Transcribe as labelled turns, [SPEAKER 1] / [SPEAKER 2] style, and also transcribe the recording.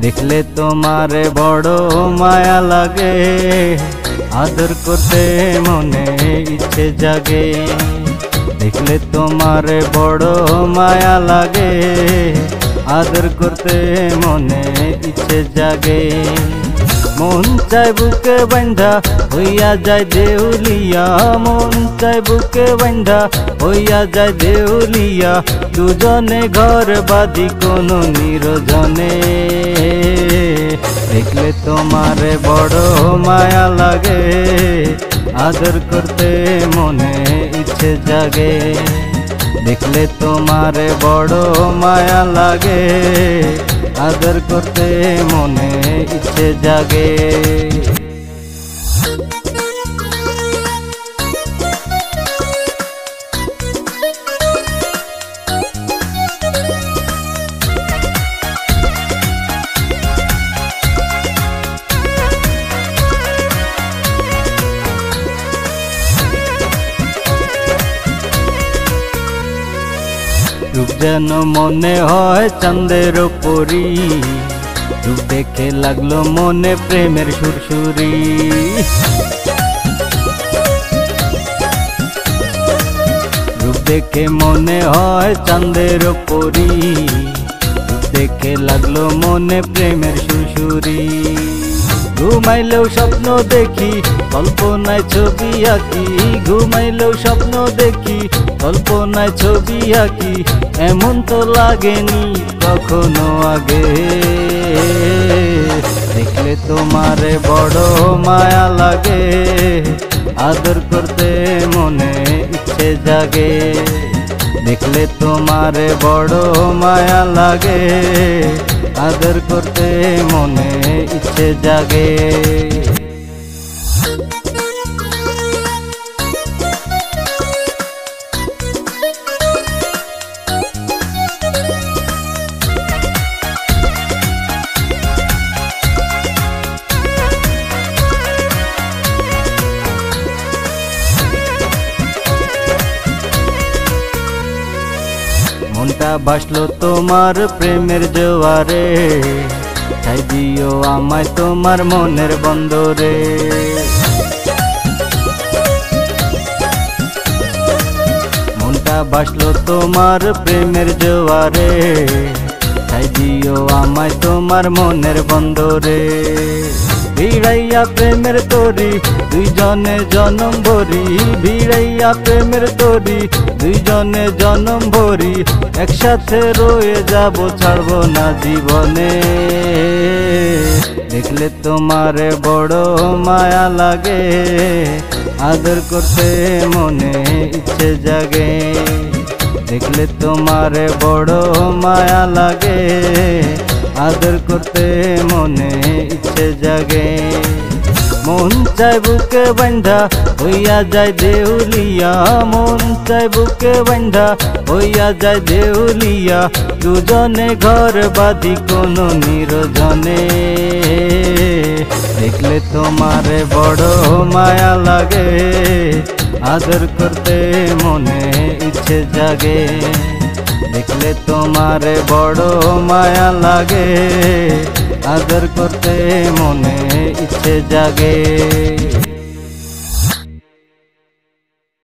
[SPEAKER 1] দেখলে তোমারে বড় মায়া লাগে, আদর করতে মনে ইচ্ছে জাগে। দেখলে তোমারে বড় মায়া লাগে, আদর করতে মনে ইচ্ছে জাগে। মন চায় বুকে বান্ধা হইয়া যায় দেউলিয়া, মন চায় বুকে বান্ধা হইয়া যায় দেউলিয়া। দুজনে ঘর বাঁধি কোনো নিরজনে, দেখলে তোমারে বড় মায়া লাগে, আদর করতে মনে ইচ্ছে জাগে। দেখলে তোমারে বড় মায়া লাগে, আদর করতে মনে ইচ্ছে জাগে। রূপ যেন মনে হয় চাঁদের পরি, রূপ দেখে লাগলো মনে প্রেমের সুরসুরি। রূপ দেখে মনে হয় চাঁদের পরি, রূপ দেখে লাগলো মনে প্রেমের সুরসুরি। ঘুমাইলেও স্বপ্ন দেখি, কল্পনায় ছবি আঁকি। ঘুমাইলেও স্বপ্ন দেখি, কল্পনায় ছবি আঁকি। এমন তো লাগেনি কখনো আগে, দেখলে তোমারে বড় মায়া লাগে, আদর করতে মনে ইচ্ছে জাগে। দেখলে তোমারে বড় মায়া লাগে, আদর করতে মনে ইচ্ছে জাগে। মনটা ভাসলো তোমার প্রেমের জোয়ারে, তাই দিও আমায় তোমার মনের বন্দরে। মনটা ভাসলো তোমার প্রেমের জোয়ারে, তাই দিও আমায় তোমার মনের বন্দরে। ভিড়াইয়া প্রেমের তরি দুইজনে জনম ভরি, ভিড়াইয়া প্রেমের তরি দুইজনে জনম ভরি। একসাথে রয়ে যাব ছাড়বো না জীবনে, দেখলে তোমারে বড় মায়া লাগে, আদর করতে মনে ইচ্ছে জাগে। দেখলে তোমারে বড় মায়া লাগে, আদর করতে মনে ইচ্ছে জাগে। মন চায় বুকে বান্ধা হইয়া যায় দেউলিয়া, মন চায় বুকে বান্ধা হইয়া যায় দেউলিয়া। দুজনে ঘর বাঁধি কোনো নিরজনে, দেখলে তোমারে বড় মায়া লাগে, আদর করতে মনে ইচ্ছে জাগে। দেখলে তোমারে বড় মায়া লাগে, আদর করতে মনে ইচ্ছে জাগে।